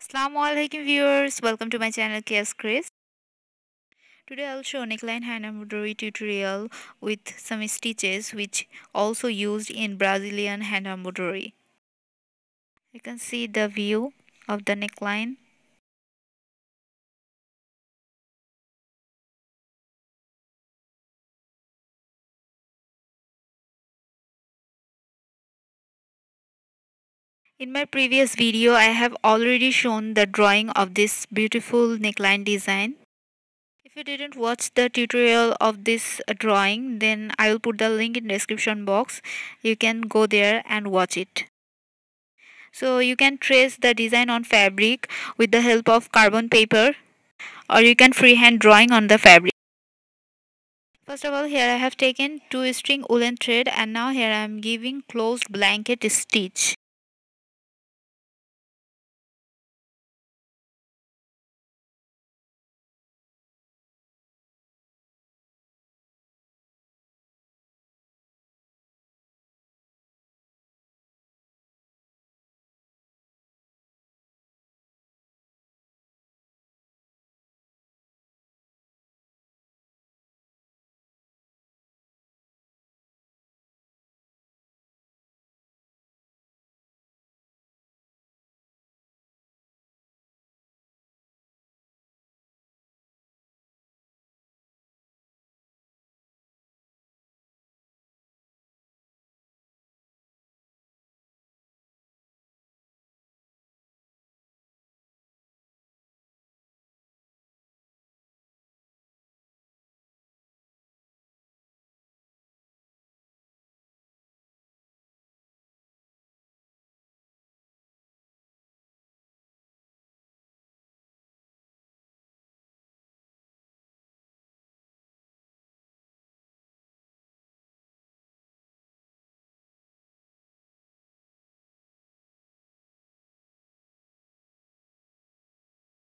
Assalamualaikum viewers, welcome to my channel Keya's Craze. Today I'll show neckline hand embroidery tutorial with some stitches which also used in Brazilian hand embroidery. You can see the view of the neckline. In my previous video I have already shown the drawing of this beautiful neckline design. If you didn't watch the tutorial of this drawing, then I will put the link in description box. You can go there and watch it. So you can trace the design on fabric with the help of carbon paper, or you can freehand drawing on the fabric. First of all, here I have taken 2 string woolen thread, and now here I am giving closed blanket stitch.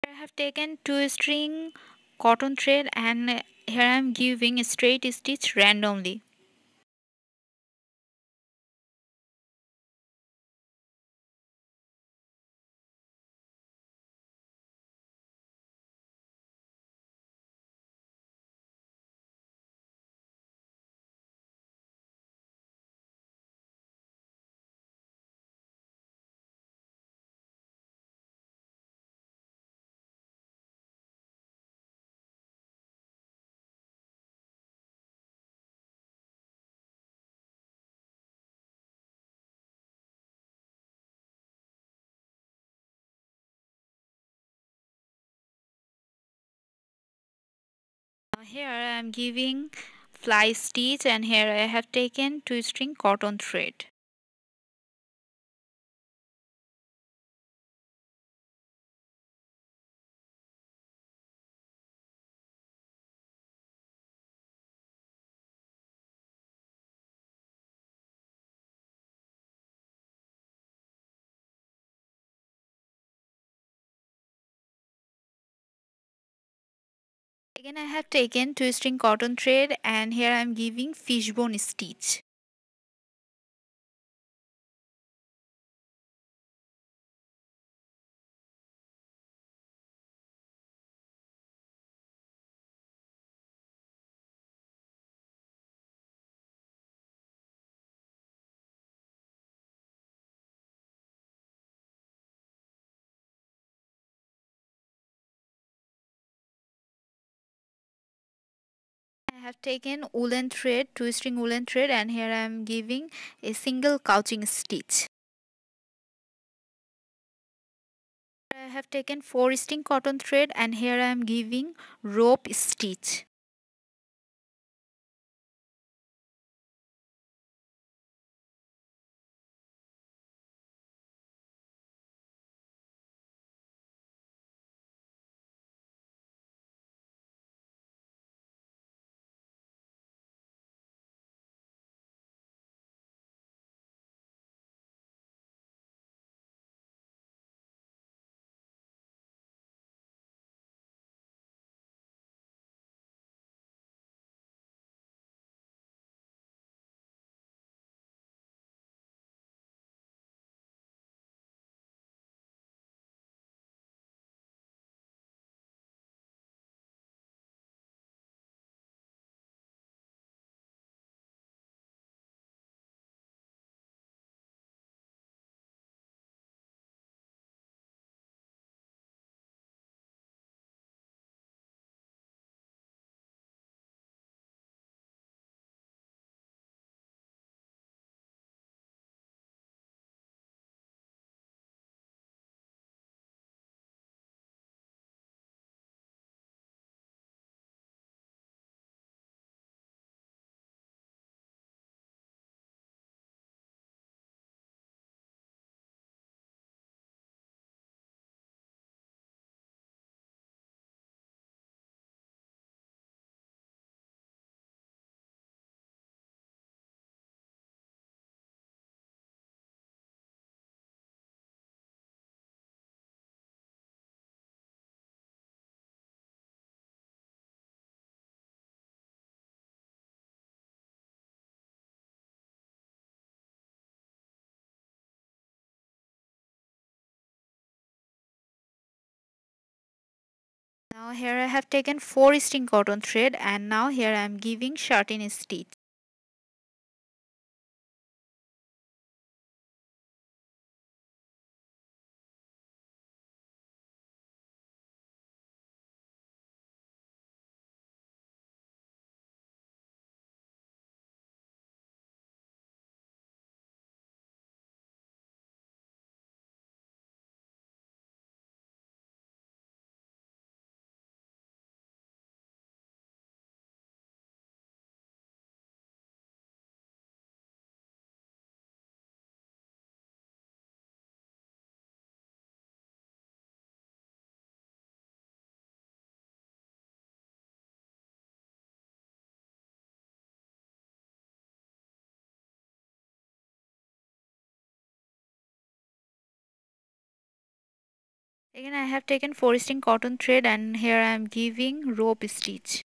I have taken 2 string cotton thread, and here I am giving straight stitch randomly. Here I am giving fly stitch, and here I have taken 2 string cotton thread. Again I have taken 2 string cotton thread, and here I am giving fishbone stitch. I have taken woolen thread, 2 string woolen thread, and here I am giving a single couching stitch. I have taken 4 string cotton thread, and here I am giving rope stitch. Now here I have taken 4 string cotton thread, and now here I am giving 13 stitch. Again I have taken 4 string cotton thread, and here I am giving rope stitch.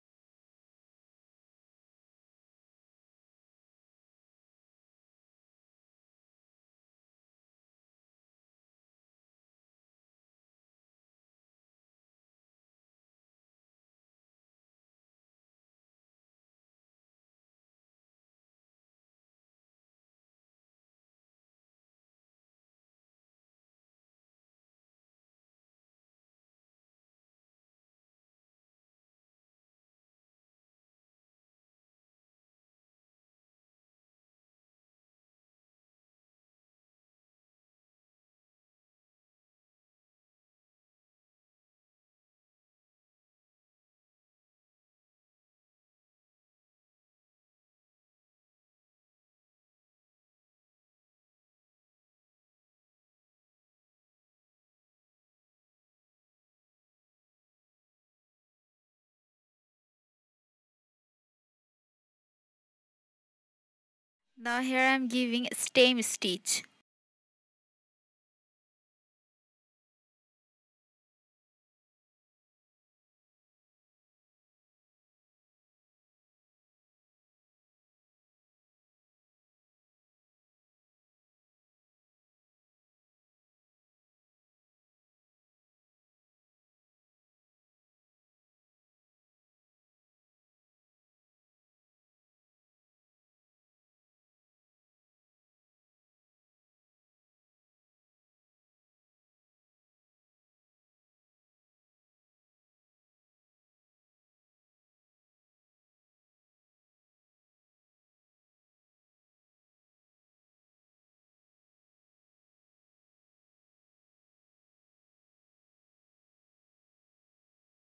Now here I am giving stem stitch.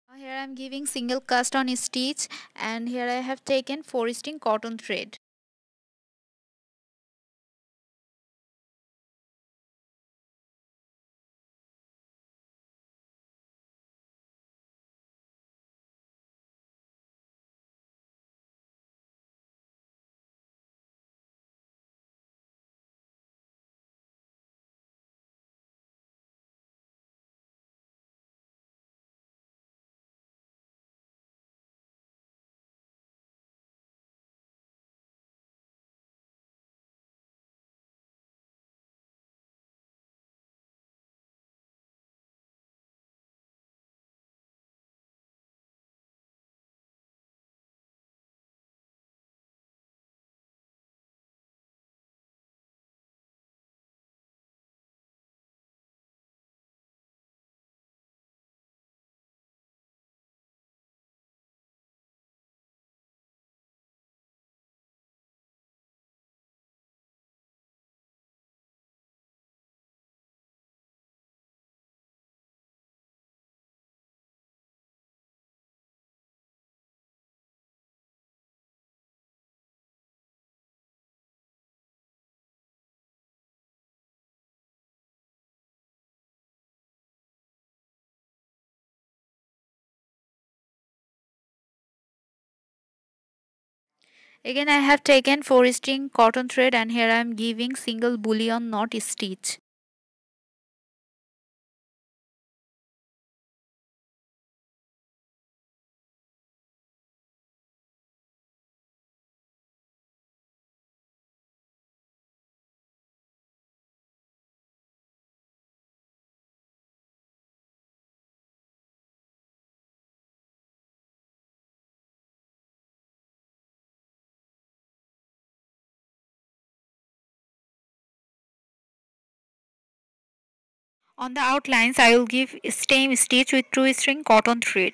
Now here I am giving single cast on stitch, and here I have taken 4 string cotton thread. Again I have taken 4 string cotton thread, and here I am giving single bullion knot stitch. On the outlines, I will give stem stitch with true string cotton thread.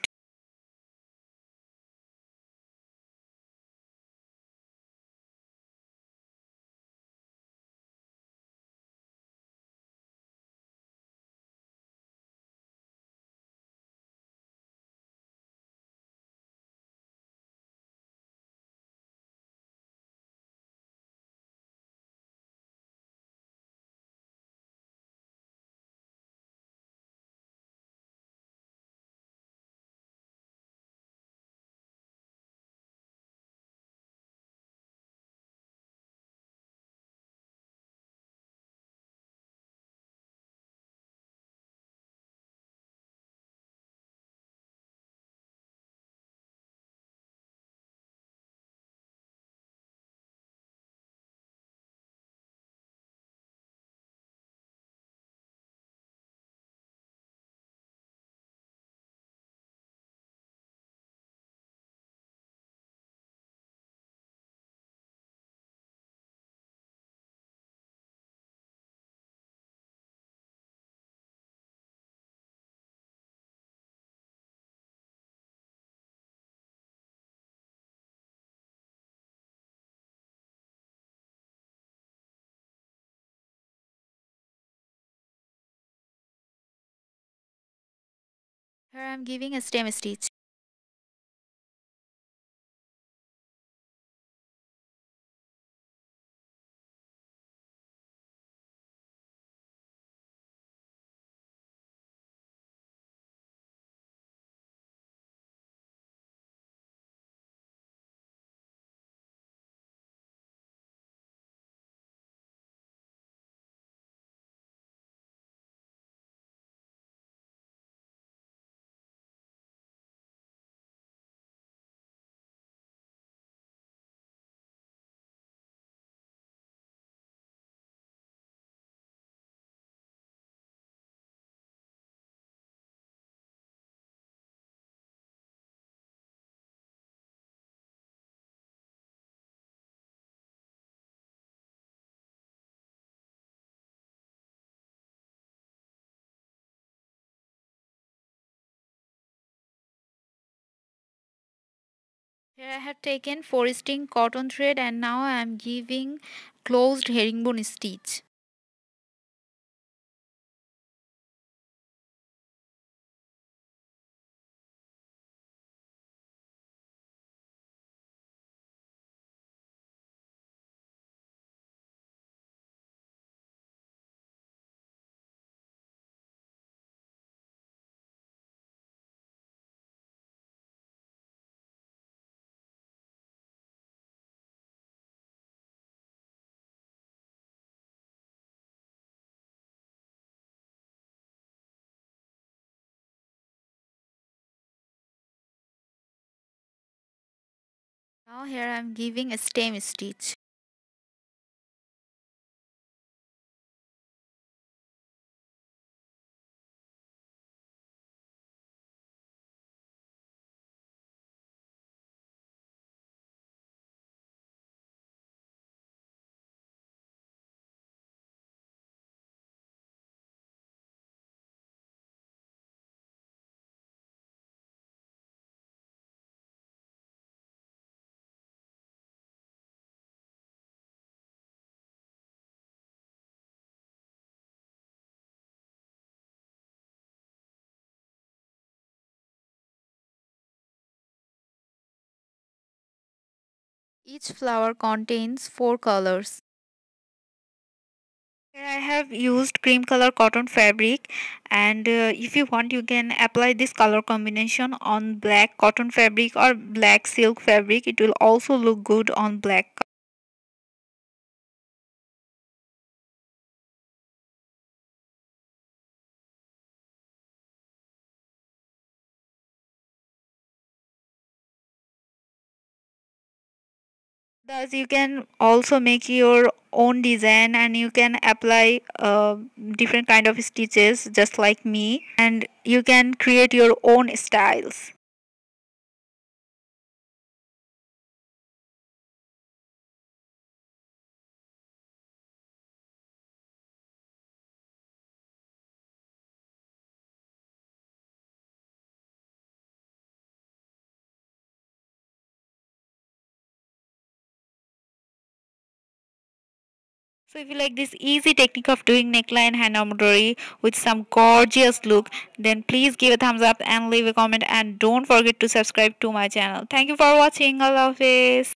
Here I am giving a stem stitch. Here I have taken 4 string cotton thread and now I am giving closed herringbone stitch. Now here I am giving a stem stitch. Each flower contains 4 colors. Here I have used cream color cotton fabric, and if you want you can apply this color combination on black cotton fabric or black silk fabric. It will also look good on black. Thus you can also make your own design and you can apply different kind of stitches just like me, and you can create your own styles. So if you like this easy technique of doing neckline hand embroidery with some gorgeous look, then please give a thumbs up and leave a comment, and don't forget to subscribe to my channel. Thank you for watching. Allah Hafiz.